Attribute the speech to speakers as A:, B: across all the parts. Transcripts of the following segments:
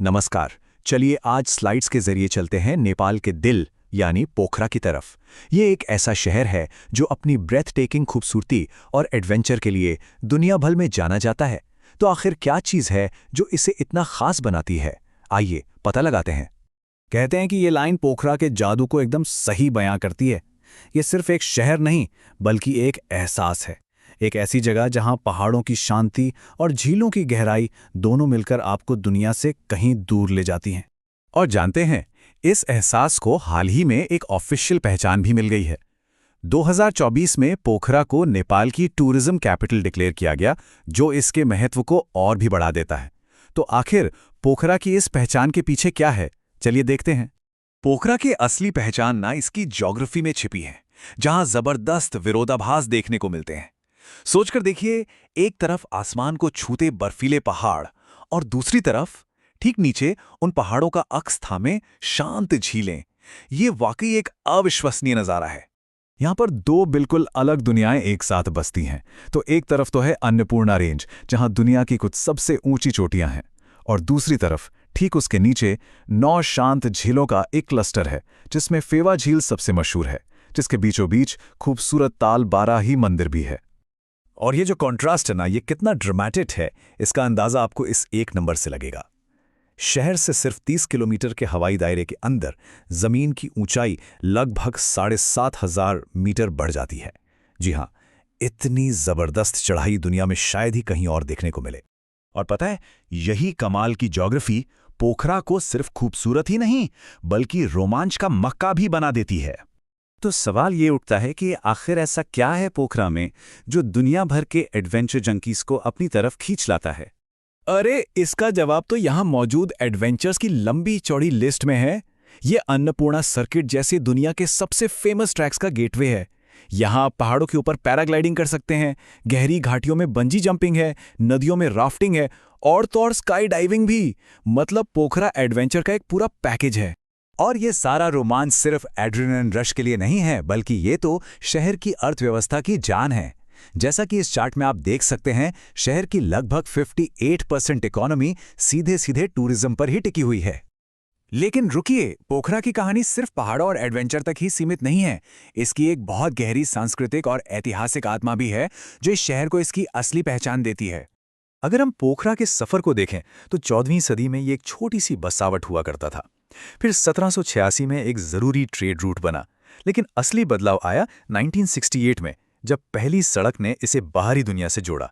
A: नमस्कार। चलिए आज स्लाइड्स के जरिए चलते हैं नेपाल के दिल यानी पोखरा की तरफ। ये एक ऐसा शहर है जो अपनी ब्रेथ टेकिंग खूबसूरती और एडवेंचर के लिए दुनिया भर में जाना जाता है। तो आखिर क्या चीज़ है जो इसे इतना खास बनाती है? आइए पता लगाते हैं।
B: कहते हैं कि ये लाइन पोखरा के जादू को एकदम सही बयां करती है। ये सिर्फ एक शहर नहीं बल्कि एक एहसास है। एक ऐसी जगह जहां पहाड़ों की शांति और झीलों की गहराई दोनों मिलकर आपको दुनिया से कहीं दूर ले जाती हैं।
A: और जानते हैं, इस एहसास को हाल ही में एक ऑफिशियल पहचान भी मिल गई है। 2024 में पोखरा को नेपाल की टूरिज्म कैपिटल डिक्लेयर किया गया, जो इसके महत्व को और भी बढ़ा देता है। तो आखिर पोखरा की इस पहचान के पीछे क्या है, चलिए देखते हैं। पोखरा की असली पहचान ना इसकी ज्योग्राफी में छिपी है, जहां जबरदस्त विरोधाभास देखने को मिलते हैं। सोचकर देखिए, एक तरफ आसमान को छूते बर्फीले पहाड़ और दूसरी तरफ ठीक नीचे उन पहाड़ों का अक्स थामे शांत झीलें। ये वाकई एक अविश्वसनीय नजारा है।
B: यहाँ पर दो बिल्कुल अलग दुनियाएं एक साथ बसती हैं। तो एक तरफ तो है अन्नपूर्णा रेंज, जहां दुनिया की कुछ सबसे ऊंची चोटियां हैं, और दूसरी तरफ ठीक उसके नीचे 9 शांत झीलों का एक क्लस्टर है, जिसमें फेवा झील सबसे मशहूर है, जिसके बीचों बीच खूबसूरत ताल बाराही मंदिर भी है।
A: और ये जो कॉन्ट्रास्ट है ना, ये कितना ड्रामेटिक है, इसका अंदाजा आपको इस एक नंबर से लगेगा। शहर से सिर्फ 30 किलोमीटर के हवाई दायरे के अंदर जमीन की ऊंचाई लगभग 7,500 मीटर बढ़ जाती है। जी हां, इतनी जबरदस्त चढ़ाई दुनिया में शायद ही कहीं और देखने को मिले। और पता है, यही कमाल की ज्योग्राफी पोखरा को सिर्फ खूबसूरत ही नहीं बल्कि रोमांच का मक्का भी बना देती है। तो सवाल ये उठता है कि आखिर ऐसा क्या है पोखरा में जो दुनिया भर के एडवेंचर जंकीज को अपनी तरफ खींच लाता है?
B: अरे, इसका जवाब तो यहाँ मौजूद एडवेंचर्स की लंबी चौड़ी लिस्ट में है। ये अन्नपूर्णा सर्किट जैसी दुनिया के सबसे फेमस ट्रैक्स का गेटवे है। यहाँ आप पहाड़ों के ऊपर पैराग्लाइडिंग कर सकते हैं, गहरी घाटियों में बंजी जंपिंग है, नदियों में राफ्टिंग है और तो और स्काई डाइविंग भी। मतलब पोखरा एडवेंचर का एक पूरा पैकेज है।
A: और ये सारा रोमांच सिर्फ एड्रेनलिन रश के लिए नहीं है, बल्कि ये तो शहर की अर्थव्यवस्था की जान है। जैसा कि इस चार्ट में आप देख सकते हैं, शहर की लगभग 58% इकोनॉमी सीधे सीधे टूरिज्म पर ही टिकी हुई है। लेकिन रुकिए, पोखरा की कहानी सिर्फ पहाड़ों और एडवेंचर तक ही सीमित नहीं है। इसकी एक बहुत गहरी सांस्कृतिक और ऐतिहासिक आत्मा भी है, जो इस शहर को इसकी असली पहचान देती है। अगर हम पोखरा के सफर को देखें तो 14वीं सदी में ये एक छोटी सी बसावट हुआ करता था। फिर 1786 में एक जरूरी ट्रेड रूट बना, लेकिन असली बदलाव आया 1968 में, जब पहली सड़क ने इसे बाहरी दुनिया से जोड़ा।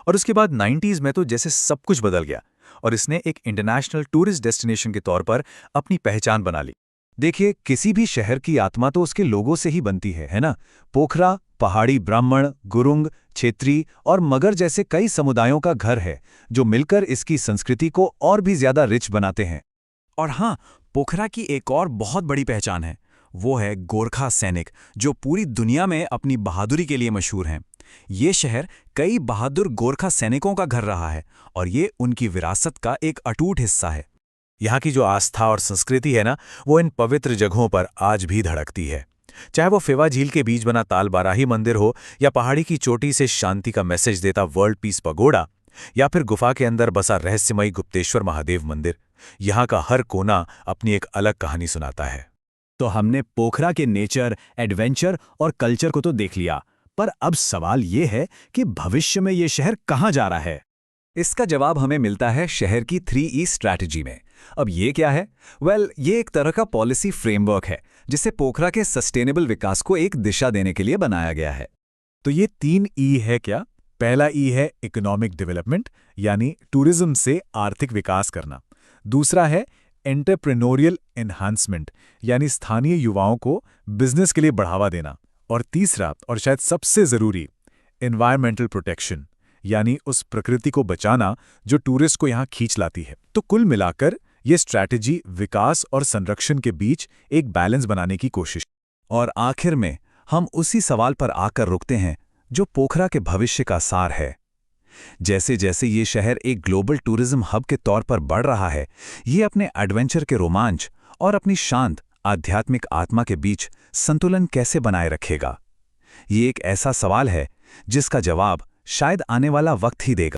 A: और उसके बाद 90s में तो जैसे सब कुछ बदल गया और इसने एक इंटरनेशनल टूरिस्ट डेस्टिनेशन के तौर पर अपनी पहचान बना ली। देखिए, किसी भी शहर की आत्मा तो उसके लोगों से ही बनती है ना? पोखरा पहाड़ी ब्राह्मण, गुरुंग, क्षेत्री और मगर जैसे कई समुदायों का घर है, जो मिलकर इसकी संस्कृति को और भी ज्यादा रिच बनाते हैं। और हाँ, पोखरा की एक और बहुत बड़ी पहचान है, वो है गोरखा सैनिक, जो पूरी दुनिया में अपनी बहादुरी के लिए मशहूर हैं। ये शहर कई बहादुर गोरखा सैनिकों का घर रहा है और ये उनकी विरासत का एक अटूट हिस्सा है। यहाँ की जो आस्था और संस्कृति है ना, वो इन पवित्र जगहों पर आज भी धड़कती है। चाहे वो फेवा झील के बीच बना ताल बाराही मंदिर हो, या पहाड़ी की चोटी से शांति का मैसेज देता वर्ल्ड पीस पगोड़ा, या फिर गुफा के अंदर बसा रहस्यमयी गुप्तेश्वर महादेव मंदिर, यहाँ का हर कोना अपनी एक अलग कहानी सुनाता है।
B: तो हमने पोखरा के नेचर, एडवेंचर और कल्चर को तो देख लिया, पर अब सवाल ये है कि भविष्य में ये शहर कहाँ जा रहा है?
A: इसका जवाब हमें मिलता है शहर की 3E स्ट्रैटेजी में। अब ये क्या है? ये एक तरह का पॉलिसी फ्रेमवर्क है, जिसे पोखरा के सस्टेनेबल विकास को एक दिशा देने के लिए बनाया गया है।
B: तो ये 3E है क्या? पहला E है इकोनॉमिक डेवलपमेंट, यानी टूरिज्म से आर्थिक विकास करना। दूसरा है एंटरप्रेन्योरियल एनहांसमेंट, यानी स्थानीय युवाओं को बिजनेस के लिए बढ़ावा देना। और तीसरा और शायद सबसे जरूरी, एनवायरमेंटल प्रोटेक्शन, यानी उस प्रकृति को बचाना जो टूरिस्ट को यहाँ खींच लाती है। तो कुल मिलाकर ये स्ट्रैटेजी विकास और संरक्षण के बीच एक बैलेंस बनाने की कोशिश।
A: और आखिर में हम उसी सवाल पर आकर रुकते हैं जो पोखरा के भविष्य का सार है। जैसे जैसे ये शहर एक ग्लोबल टूरिज्म हब के तौर पर बढ़ रहा है, ये अपने एडवेंचर के रोमांच और अपनी शांत आध्यात्मिक आत्मा के बीच संतुलन कैसे बनाए रखेगा? ये एक ऐसा सवाल है जिसका जवाब शायद आने वाला वक्त ही देगा।